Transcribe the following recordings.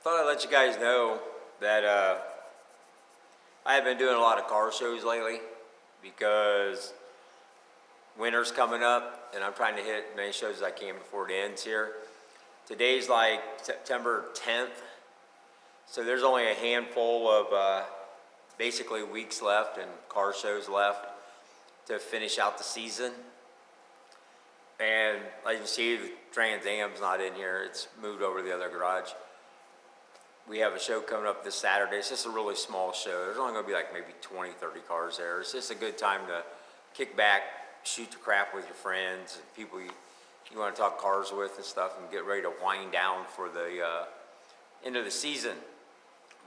Thought I'd let you guys know that I have been doing a lot of car shows lately because winter's coming up and I'm trying to hit as many shows as I can before it ends here. Today's like September 10th, so there's only a handful of basically weeks left and car shows left to finish out the season. And like you see, the Trans Am's not in here, it's moved over to the other garage. We have a show coming up this Saturday. It's just a really small show. There's only going to be like maybe 20, 30 cars there. It's just a good time to kick back, shoot the crap with your friends and people you want to talk cars with and stuff, and get ready to wind down for the end of the season.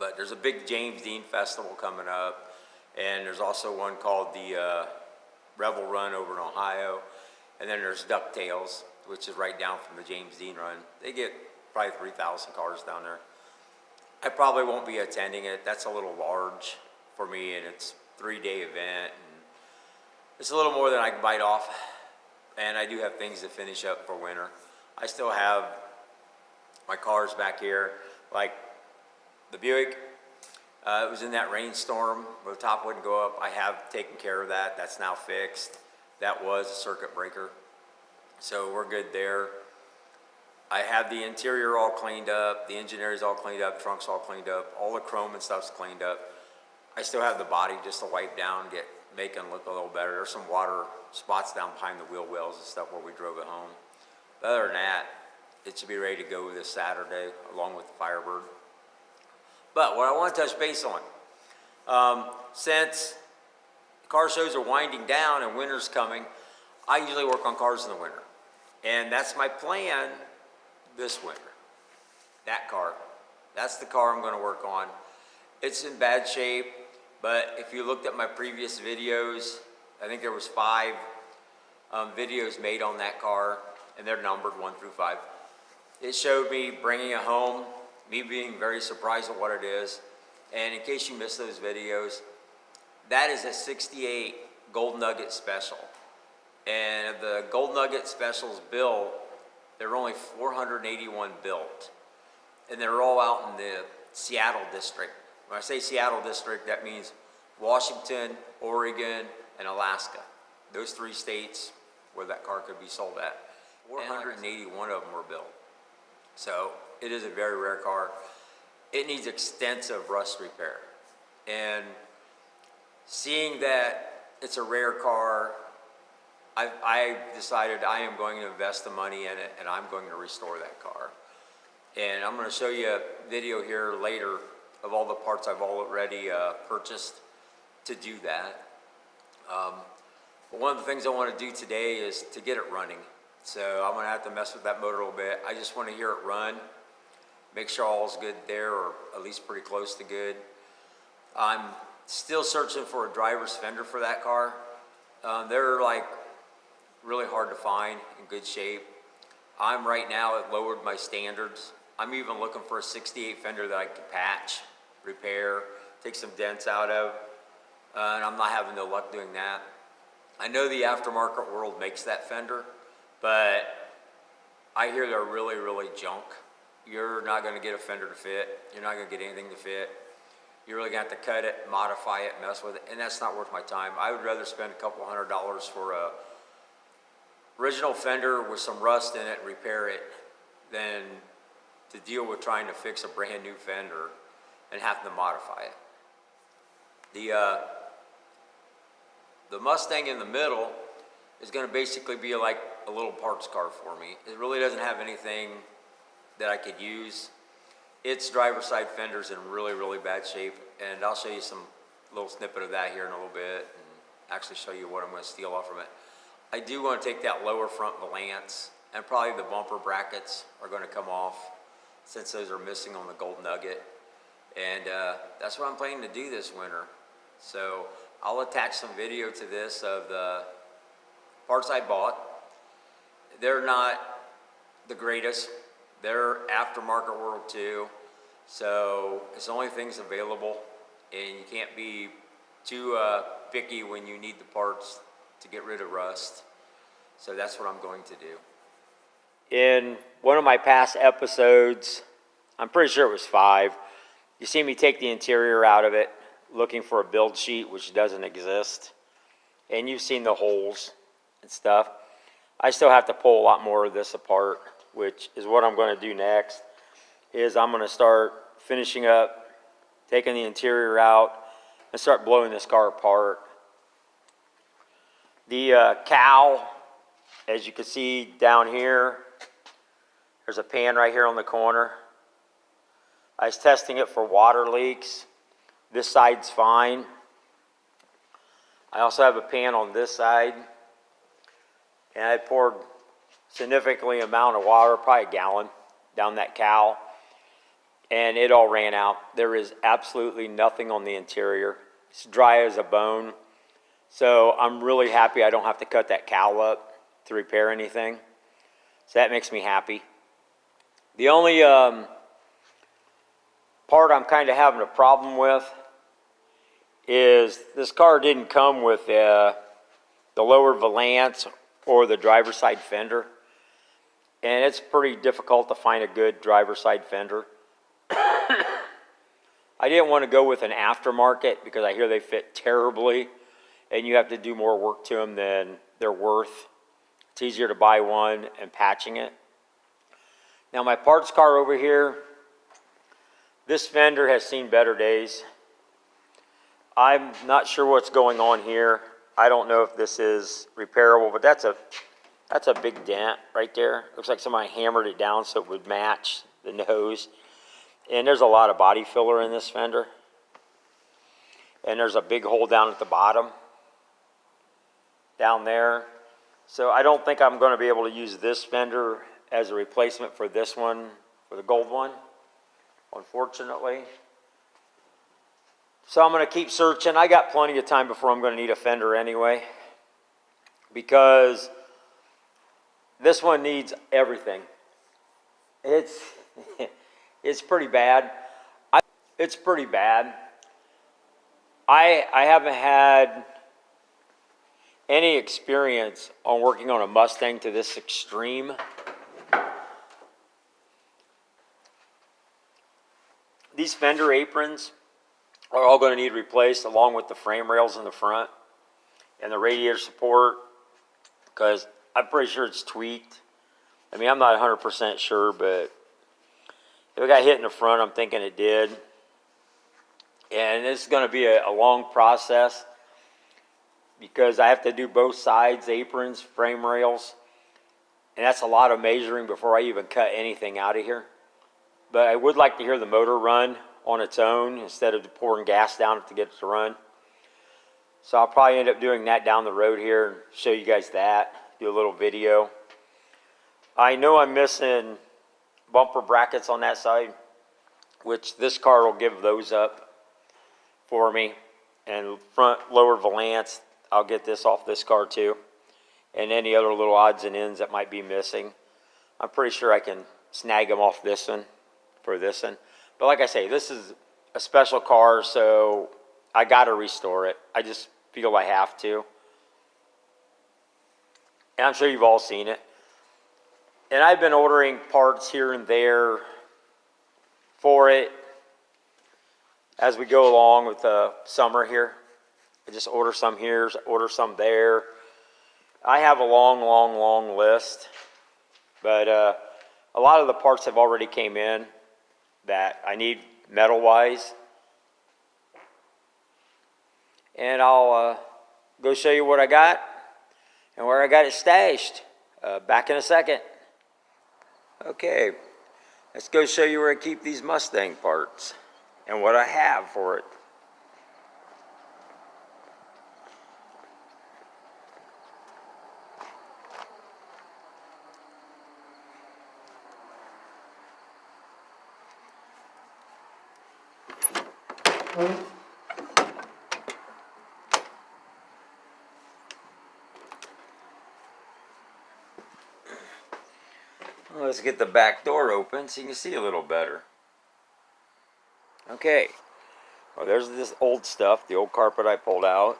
But there's a big James Dean Festival coming up, and there's also one called the Rebel Run over in Ohio, and then there's DuckTales, which is right down from the James Dean Run. They get probably 3,000 cars down there. I probably won't be attending it. That's a little large for me, and it's a 3-day event. And it's a little more than I can bite off, and I do have things to finish up for winter. I still have my cars back here, like the Buick. It was in that rainstorm where the top wouldn't go up. I have taken care of that. That's now fixed. That was a circuit breaker, so we're good there. I have the interior all cleaned up, the engine area's all cleaned up, trunk's all cleaned up, all the chrome and stuff's cleaned up. I still have the body just to wipe down, make it look a little better. There's some water spots down behind the wheel wells and stuff where we drove it home. But other than that, it should be ready to go this Saturday along with the Firebird. But what I want to touch base on, since car shows are winding down and winter's coming, I usually work on cars in the winter. And that's my plan this winter. That car, that's the car I'm going to work on. It's in bad shape, but if you looked at my previous videos, I think there was 5 videos made on that car, and they're numbered 1 through 5. It showed me bringing it home, me being very surprised at what it is. And in case you missed those videos, that is a 68 Gold Nugget Special. And the Gold Nugget Specials built, there were only 481 built, and they're all out in the Seattle district. When I say Seattle district, that means Washington, Oregon, and Alaska. Those 3 states where that car could be sold at. 481 of them were built. So it is a very rare car. It needs extensive rust repair. And seeing that it's a rare car, I decided I am going to invest the money in it, and I'm going to restore that car. And I'm going to show you a video here later of all the parts I've already purchased to do that. But one of the things I want to do today is to get it running. So I'm going to have to mess with that motor a little bit. I just want to hear it run, make sure all's good there, or at least pretty close to good. I'm still searching for a driver's fender for that car. They're like really hard to find, in good shape. I'm right now at lowered my standards. I'm even looking for a 68 fender that I can patch, repair, take some dents out of, and I'm not having no luck doing that. I know the aftermarket world makes that fender, but I hear they're really, really junk. You're not gonna get a fender to fit. You're not gonna get anything to fit. You're really gonna have to cut it, modify it, mess with it, and that's not worth my time. I would rather spend a couple $100 for a original fender with some rust in it and repair it than to deal with trying to fix a brand new fender and having to modify it. The Mustang in the middle is going to basically be like a little parts car for me. It really doesn't have anything that I could use. Its driver's side fender's in really, really bad shape, and I'll show you some little snippet of that here in a little bit and actually show you what I'm going to steal off from it. I do want to take that lower front valance, and probably the bumper brackets are going to come off since those are missing on the Gold Nugget. And that's what I'm planning to do this winter. So I'll attach some video to this of the parts I bought. They're not the greatest. They're aftermarket world too. So it's the only things available, and you can't be too picky when you need the parts to get rid of rust. So that's what I'm going to do. In one of my past episodes, I'm pretty sure it was 5. You see me take the interior out of it, looking for a build sheet, which doesn't exist. And you've seen the holes and stuff. I still have to pull a lot more of this apart, which is what I'm going to do next, is I'm going to start finishing up, taking the interior out, and start blowing this car apart. The cowl, as you can see down here, there's a pan right here on the corner. I was testing it for water leaks. This side's fine. I also have a pan on this side, and I poured significantly amount of water, probably a gallon, down that cowl, and it all ran out. There is absolutely nothing on the interior. It's dry as a bone. So I'm really happy I don't have to cut that cowl up to repair anything. So that makes me happy. The only part I'm kind of having a problem with is this car didn't come with the lower valance or the driver's side fender. And it's pretty difficult to find a good driver's side fender. I didn't want to go with an aftermarket because I hear they fit terribly and you have to do more work to them than they're worth. It's easier to buy one and patching it. Now my parts car over here, this fender has seen better days. I'm not sure what's going on here. I don't know if this is repairable, but that's a big dent right there. Looks like somebody hammered it down so it would match the nose. And there's a lot of body filler in this fender. And there's a big hole down at the bottom, down there. So I don't think I'm going to be able to use this fender as a replacement for this one, for the gold one, unfortunately. So I'm going to keep searching. I got plenty of time before I'm going to need a fender anyway, because this one needs everything. It's pretty bad. It's pretty bad. I haven't had any experience on working on a Mustang to this extreme. These fender aprons are all going to need replaced, along with the frame rails in the front and the radiator support, because I'm pretty sure it's tweaked. I mean, I'm not 100% sure, but if it got hit in the front, I'm thinking it did. And this is going to be a long process because I have to do both sides, aprons, frame rails, and that's a lot of measuring before I even cut anything out of here. But I would like to hear the motor run on its own instead of pouring gas down it to get it to run. So I'll probably end up doing that down the road here and show you guys that, do a little video. I know I'm missing bumper brackets on that side, which this car will give those up for me. And front lower valance, I'll get this off this car too. And any other little odds and ends that might be missing, I'm pretty sure I can snag them off this one for this one. But like I say, this is a special car, so I got to restore it. I just feel I have to. And I'm sure you've all seen it. And I've been ordering parts here and there for it as we go along with the summer here. I just order some here, order some there. I have a long list. But a lot of the parts have already came in that I need metal-wise. And I'll go show you what I got and where I got it stashed. Back in a second. Okay, let's go show you where I keep these Mustang parts and what I have for it. Let's get the back door open so you can see a little better. Okay, well, there's this old stuff, the old carpet I pulled out.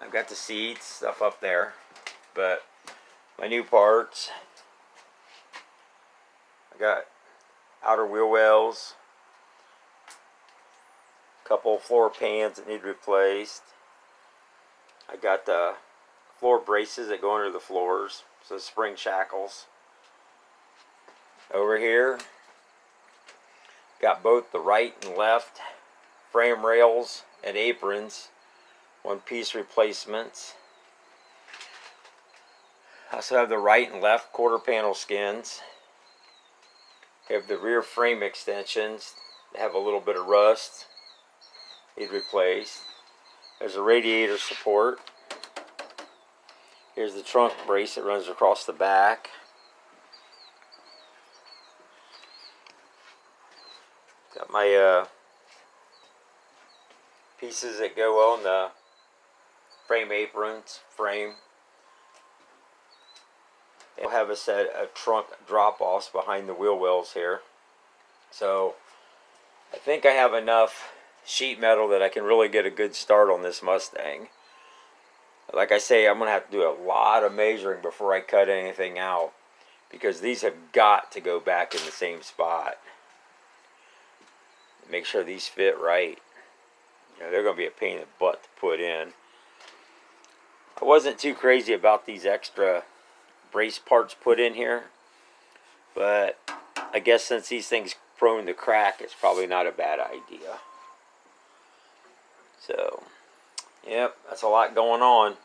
I've got the seats, stuff up there, but my new parts. outer wheel wells, couple floor pans that need replaced. I got the floor braces that go under the floors, so spring shackles. Over here, got both the right and left frame rails and aprons, one-piece replacements. I also have the right and left quarter panel skins. I have the rear frame extensions that have a little bit of rust, need replaced. There's a radiator support. Here's the trunk brace that runs across the back. Got my pieces that go on the frame aprons, frame. We'll have a set of trunk drop-offs behind the wheel wells here. So I think I have enough sheet metal that I can really get a good start on this Mustang. Like I say, I'm going to have to do a lot of measuring before I cut anything out, because these have got to go back in the same spot. Make sure these fit right. You know, they're going to be a pain in the butt to put in. I wasn't too crazy about these extra brace parts put in here, but I guess since these things prone to crack, it's probably not a bad idea. So, yep, that's a lot going on.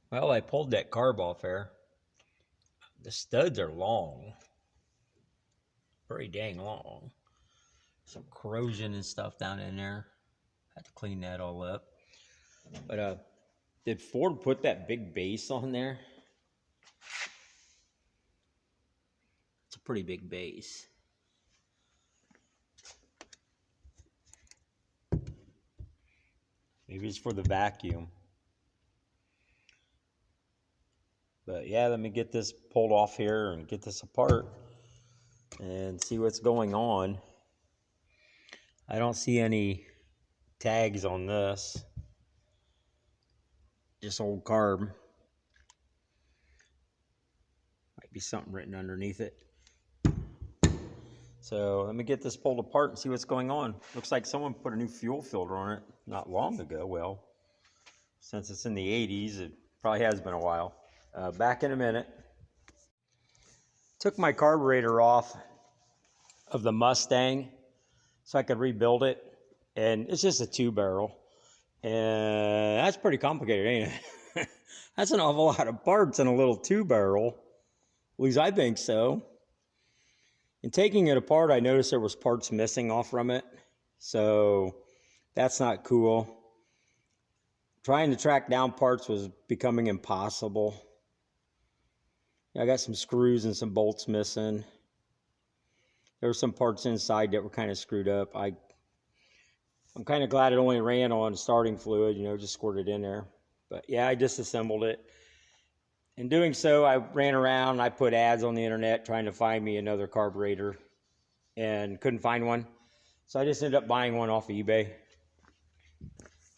Well, I pulled that carb off there. The studs are long, very dang long. Some corrosion and stuff down in there. Had to clean that all up. But did Ford put that big base on there? It's a pretty big base. Maybe it's for the vacuum. But yeah, let me get this pulled off here and get this apart and see what's going on. I don't see any tags on this. Just old carb. Might be something written underneath it. So let me get this pulled apart and see what's going on. Looks like someone put a new fuel filter on it not long ago. Well, since it's in the 80s, it probably has been a while. Back in a minute. Took my carburetor off of the Mustang so I could rebuild it. And it's just a 2-barrel. And that's pretty complicated, ain't it? That's an awful lot of parts in a little 2-barrel. At least I think so. In taking it apart, I noticed there was parts missing off from it. So that's not cool. Trying to track down parts was becoming impossible. I got some screws and some bolts missing. There were some parts inside that were kind of screwed up. I'm kind of glad it only ran on starting fluid, you know, just squirted in there. But yeah, I disassembled it. In doing so, I ran around, I put ads on the internet trying to find me another carburetor and couldn't find one. So I just ended up buying one off of eBay.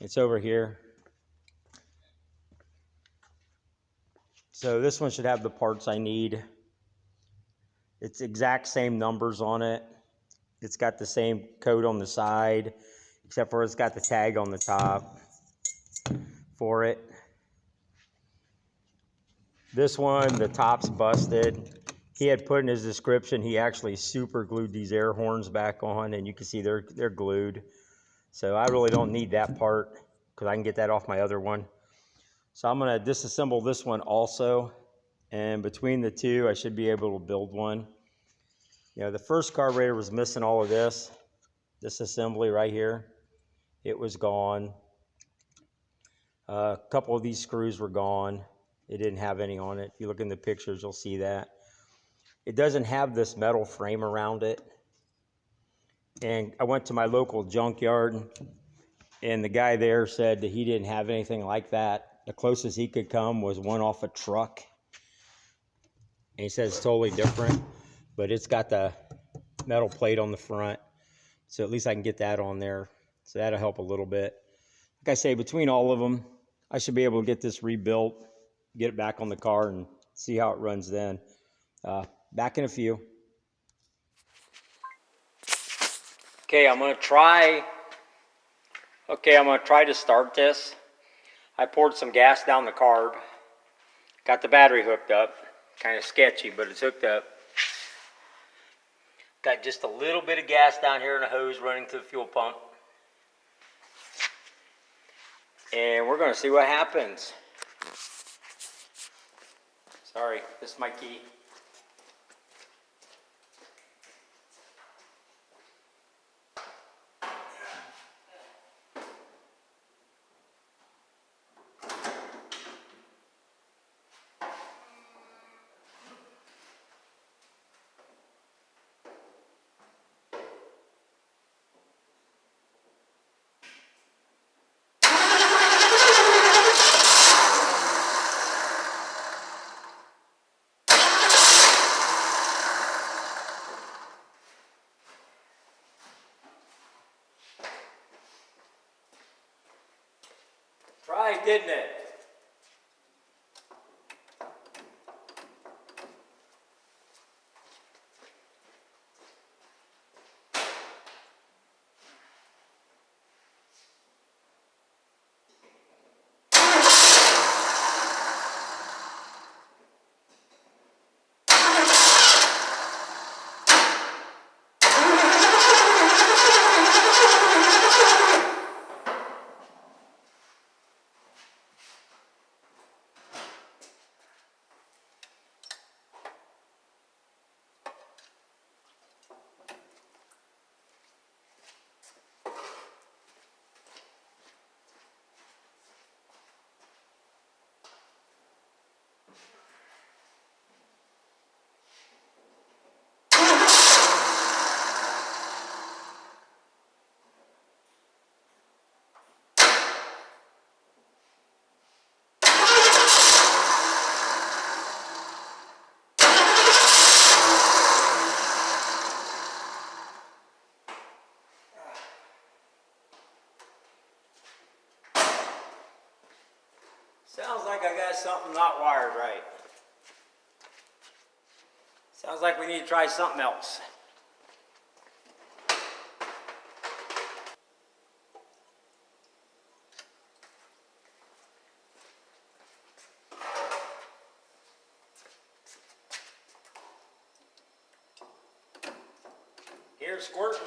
It's over here. So this one should have the parts I need. It's exact same numbers on it. It's got the same code on the side, except for it's got the tag on the top for it. This one, the top's busted. He had put in his description, he actually super glued these air horns back on, and you can see they're glued. So I really don't need that part because I can get that off my other one. So I'm going to disassemble this one also, and between the two, I should be able to build one. You know, the first carburetor was missing all of this assembly right here. It was gone. A couple of these screws were gone. It didn't have any on it. If you look in the pictures, you'll see that. It doesn't have this metal frame around it. And I went to my local junkyard, and the guy there said that he didn't have anything like that. The closest he could come was one off a truck. And he says it's totally different, but it's got the metal plate on the front. So at least I can get that on there. So that'll help a little bit. Like I say, between all of them, I should be able to get this rebuilt, get it back on the car, and See how it runs then. Back in a few. Okay, I'm gonna try to start this. I poured some gas down the carb. Got the battery hooked up. Kind of sketchy, but it's hooked up. Got just a little bit of gas down here in a hose running to the fuel pump. And we're gonna see what happens. Sorry, this is my key. Tried, didn't it? Sounds like I got something not wired right. Sounds like we need to try something else. Here's squirting.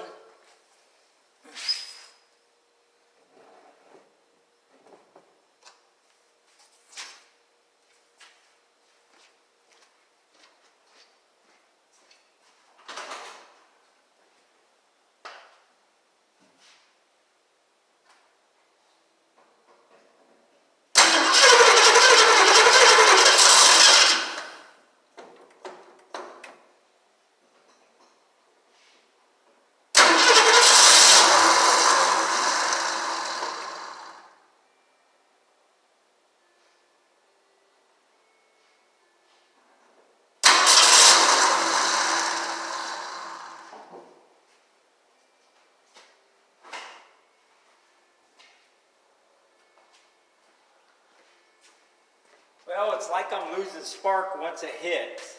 Well, it's like I'm losing spark once it hits.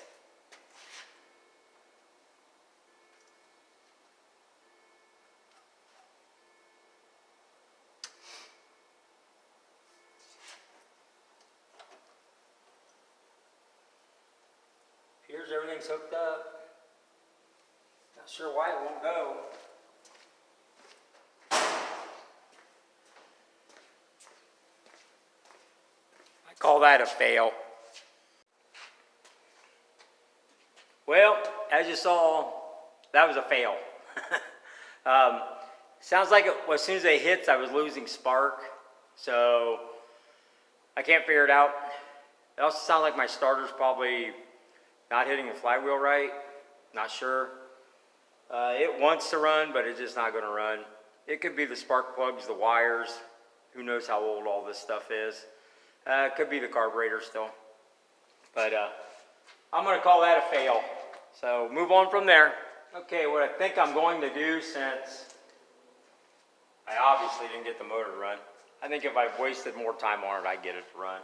Here's everything's hooked up. Not sure why it won't go. I call that a fail. Well, as you saw, that was a fail. Sounds like as soon as it hits, I was losing spark. So I can't figure it out. It also sounds like my starter's probably not hitting the flywheel right. Not sure. It wants to run, but it's just not going to run. It could be the spark plugs, the wires. Who knows how old all this stuff is. It could be the carburetor still. But I'm going to call that a fail. So move on from there. Okay, what I think I'm going to do, since I obviously didn't get the motor to run, I think if I wasted more time on it, I'd get it to run.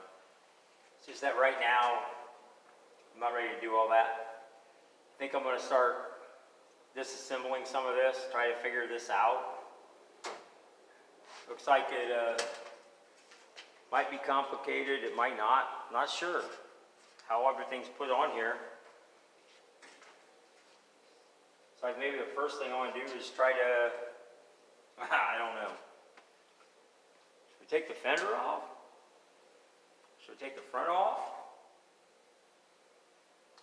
It's just that right now, I'm not ready to do all that. I think I'm going to start disassembling some of this, try to figure this out. Looks like it might be complicated, it might not. I'm not sure how everything's put on here. So like maybe the first thing I want to do is try to, I don't know. Should we take the fender off? Should we take the front off?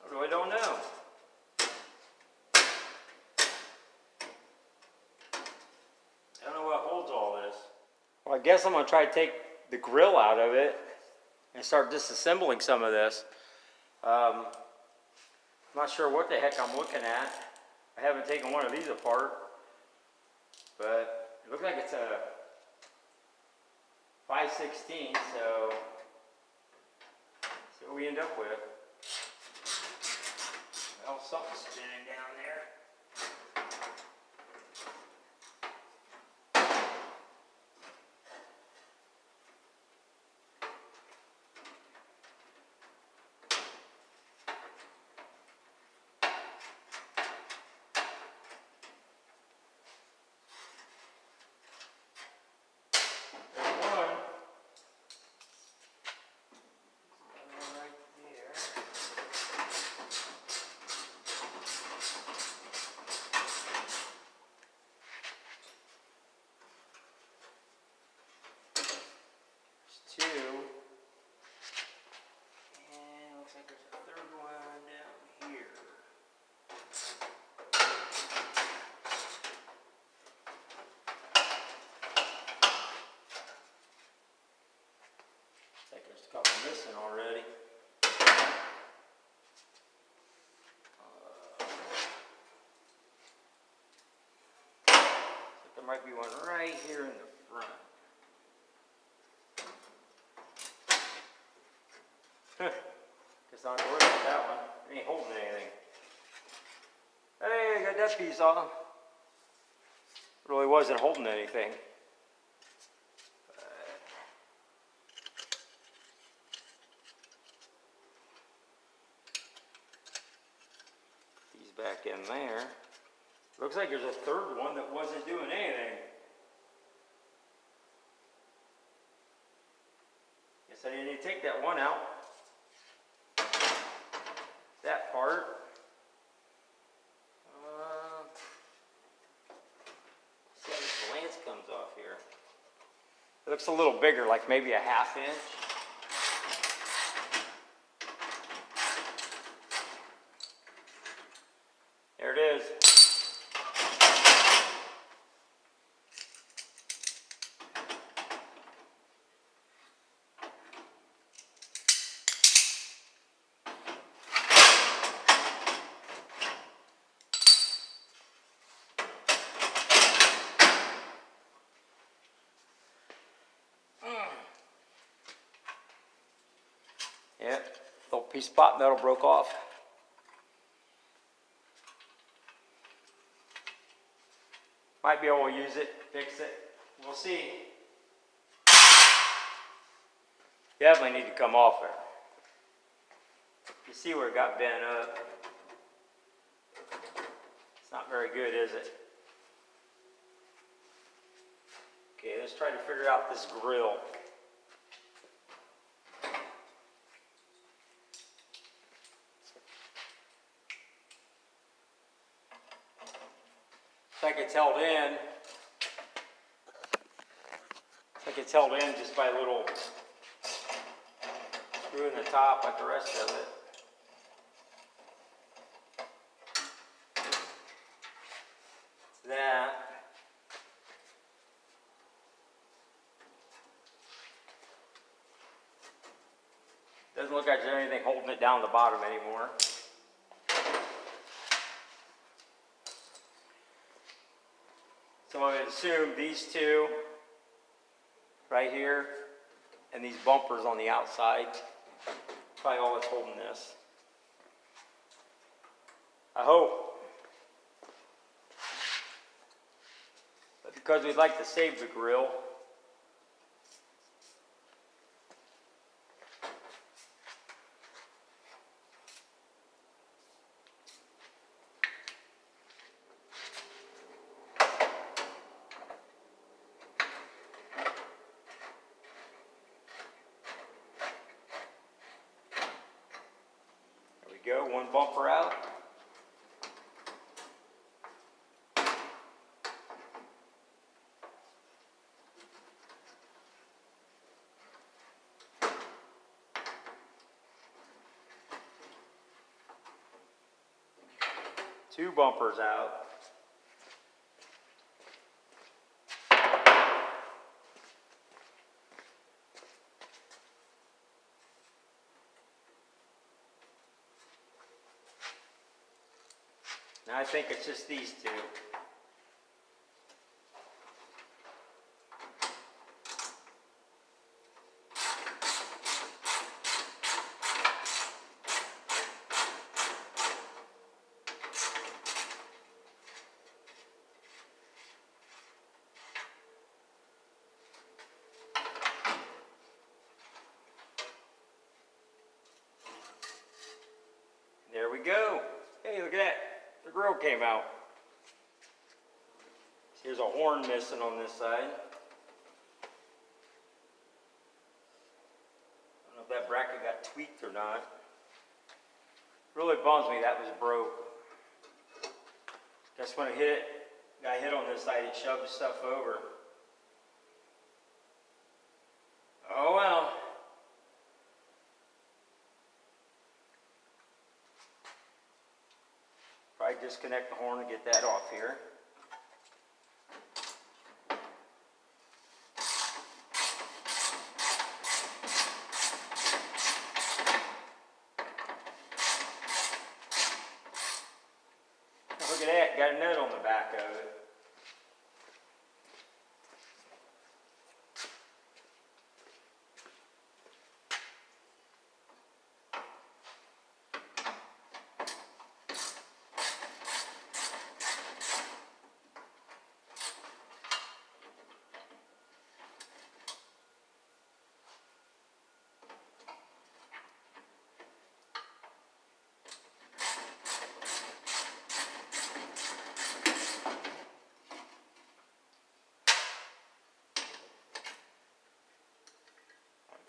I really don't know. I don't know what holds all this. Well, I guess I'm going to try to take the grill out of it and start disassembling some of this. I'm not sure what the heck I'm looking at. I haven't taken one of these apart, but it looks like it's a 5/16, so see what we end up with. Well, something's spinning down there. Two, and looks like there's a third one down here. Looks like there's a couple missing already. Looks like there might be one right here in the front. Guess I'll have to worry about that one. It ain't holding anything. Hey, I got that piece off. It really wasn't holding anything. He's back in there. Looks like there's a third one that wasn't doing anything. Guess I didn't need to take that one out. That part. See how this lance comes off here. It looks a little bigger, like maybe a 1/2 inch. There it is. Yeah, little piece of pot metal broke off. Might be able to use it, fix it. We'll see. Definitely need to come off there. You see where it got bent up. It's not very good, is it? Okay, let's try to figure out this grill. Looks like it's held in. Looks like it's held in just by a little screw in the top like the rest of it. That. Doesn't look like there's anything holding it down the bottom anymore. So I would assume these two right here and these bumpers on the outside, probably all that's holding this. I hope. But because we'd like to save the grill, go, one bumper out. Two bumpers out. Now I think it's just these two. There we go. Hey, look at that. The grill came out. Here's a horn missing on this side. I don't know if that bracket got tweaked or not. Really bums me that was broke. Guess when it got hit on this side, it shoved stuff over. Oh well. Probably disconnect the horn and get that off here. Look at that, got a nut on the back of it.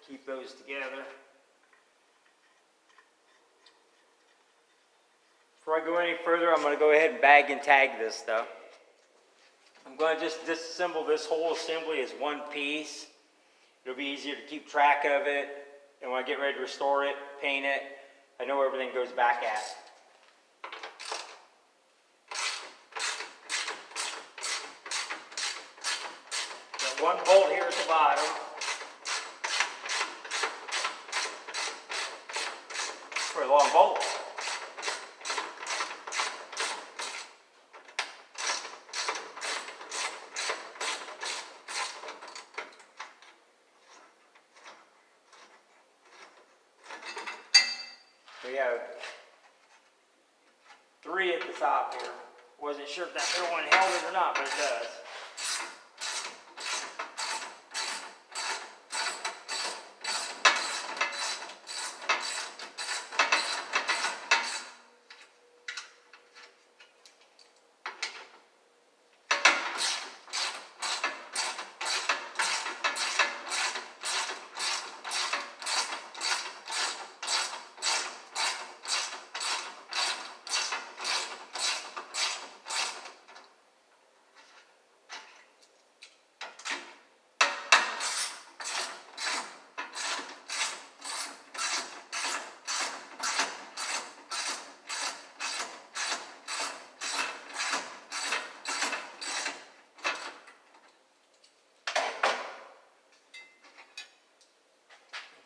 Keep those together. Before I go any further, I'm going to go ahead and bag and tag this stuff. I'm going to just disassemble this whole assembly as one piece. It'll be easier to keep track of it. And when I get ready to restore it, paint it, I know where everything goes back at. Got one bolt here at the bottom. Pretty long bolt. We have 3 at the top here. Wasn't sure if that middle one held it or not, but it does.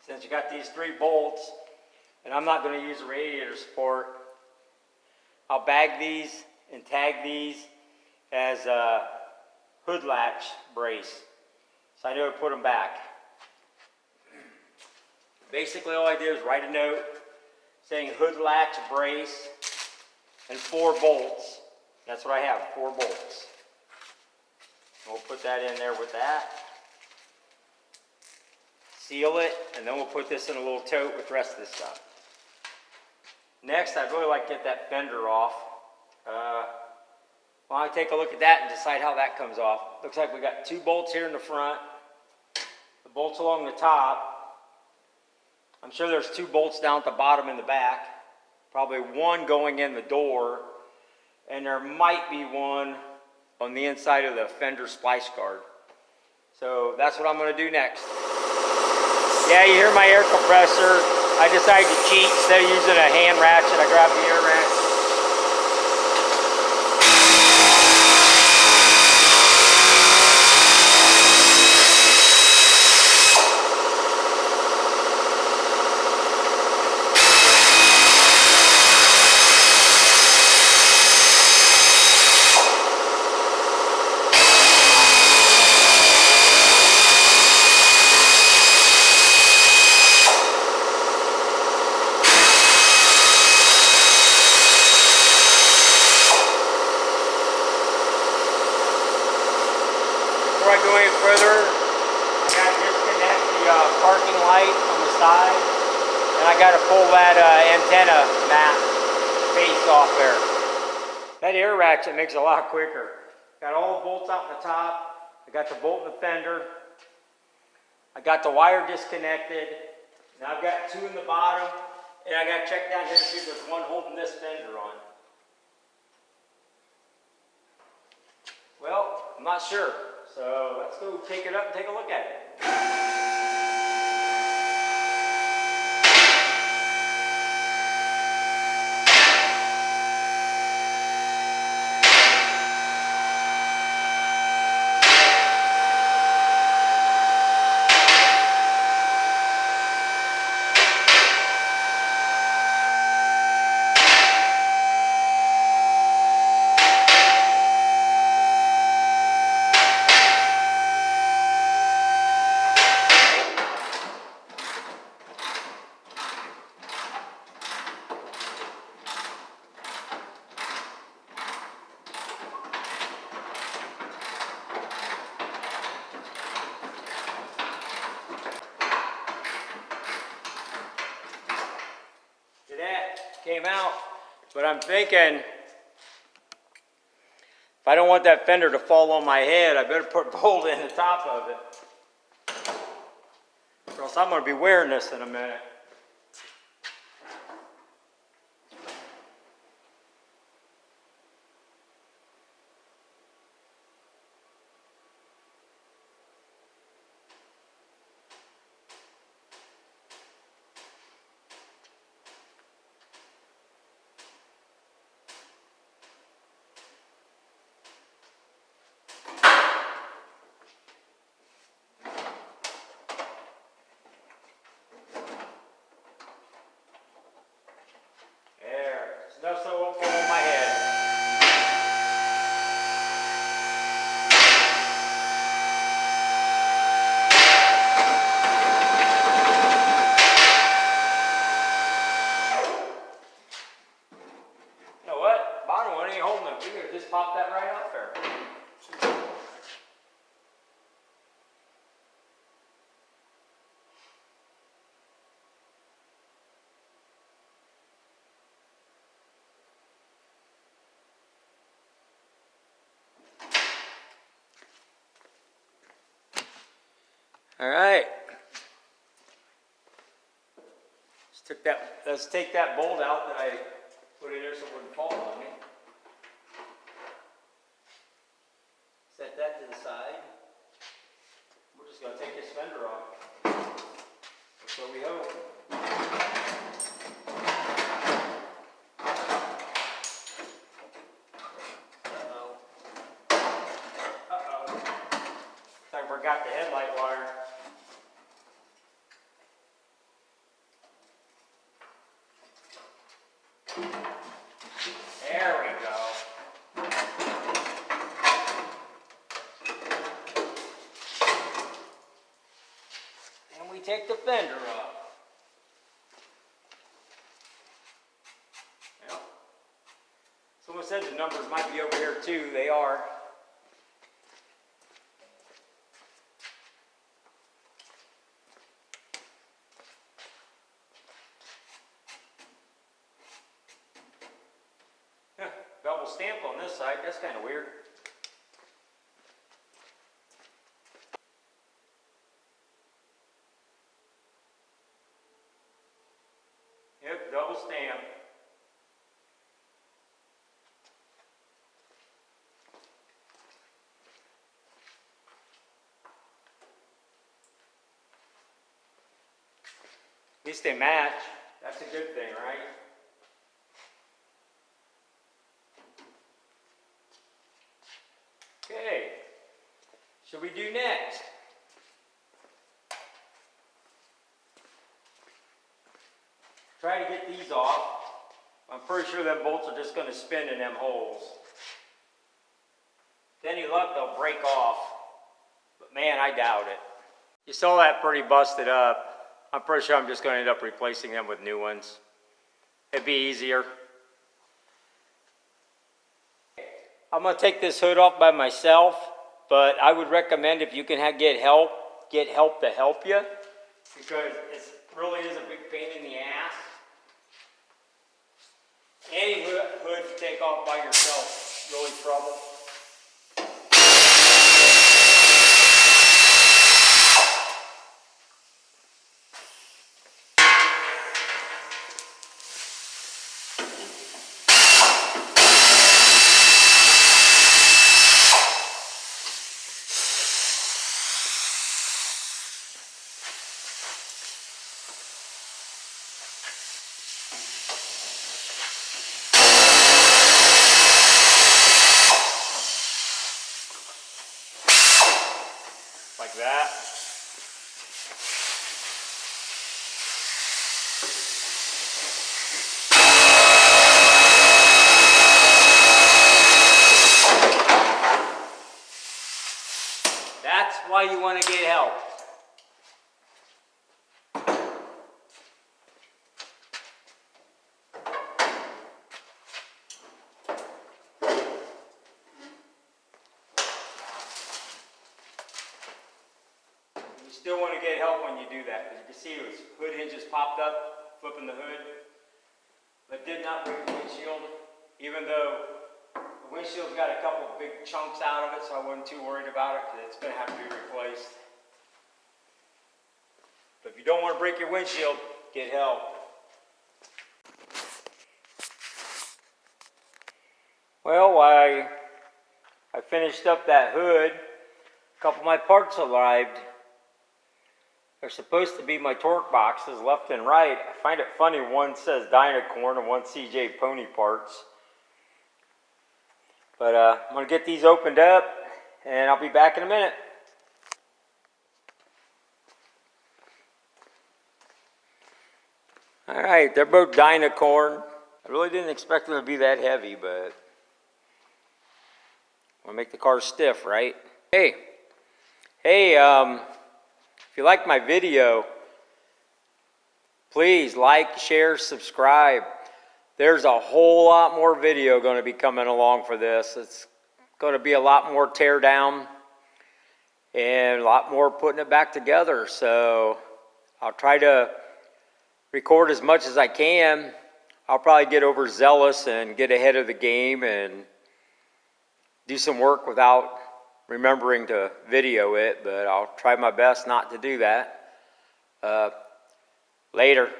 Since you got these 3 bolts, and I'm not going to use a radiator support, I'll bag these and tag these as a hood latch brace, so I know to put them back. Basically all I did was write a note saying hood latch brace and 4 bolts. That's what I have, 4 bolts. We'll put that in there with that. Seal it, and then we'll put this in a little tote with the rest of this stuff. Next, I'd really like to get that fender off. Well, I take a look at that and decide how that comes off. Looks like we got 2 bolts here in the front, the bolts along the top. I'm sure there's 2 bolts down at the bottom in the back. probably one going in the door, and there might be one on the inside of the fender splice guard. So that's what I'm going to do next. Yeah, you hear my air compressor. I decided to cheat. Instead of using a hand ratchet, I grabbed the air ratchet. Before I go any further, I got to disconnect the parking light on the side, and I got to pull that antenna mat face off there. That air ratchet makes it a lot quicker. Got all the bolts out in the top. I got the bolt in the fender. I got the wire disconnected. Now I've got two in the bottom, and I got to check down here and see if there's one holding this fender on. Well, I'm not sure. So let's go take it up and take a look at it. Came out, but I'm thinking if I don't want that fender to fall on my head, I better put a bolt in the top of it, or else I'm going to be wearing this in a minute. Enough so it won't fall on my head. You know what? Bottom one ain't holding it. We could just pop that right off there. All right. Let's take that bolt out that I put in there so it wouldn't fall on me. Set that to the side. We're just going to take this fender off. So we hope. Uh-oh. Uh-oh. I forgot the headlight wire. There we go. And we take the fender off. Well, someone said the numbers might be over here too. They are. Double stamp on this side, that's kind of weird. Yep, double stamp. least they match. That's a good thing, right? Okay, should we do next? Try to get these off. I'm pretty sure them bolts are just going to spin in them holes. With any luck, they'll break off. But man, I doubt it. You saw that pretty busted up. I'm pretty sure I'm just going to end up replacing them with new ones. It'd be easier. I'm going to take this hood off by myself, but I would recommend if you can get help to help you, because it really is a big pain in the ass. Any hood to take off by yourself, really trouble. Like that. That's why you want to get help. You still want to get help when you do that. As you can see, it was hood hinges popped up, flipping the hood, but did not break the windshield, even though the windshield's got a couple big chunks out of it, so I wasn't too worried about it because it's going to have to be replaced. But if you don't want to break your windshield, get help. Well, I finished up that hood. A couple of my parts arrived. They're supposed to be my torque boxes left and right. I find it funny, one says Dynacorn and one CJ Pony Parts. But I'm going to get these opened up and I'll be back in a minute. Alright, they're both Dynacorn. I really didn't expect them to be that heavy, but I want to make the car stiff, right? Hey, if you like my video, please like, share, subscribe. There's a whole lot more video going to be coming along for this. It's going to be a lot more tear down and a lot more putting it back together. So I'll try to record as much as I can. I'll probably get overzealous and get ahead of the game and do some work without remembering to video it, but I'll try my best not to do that. Later.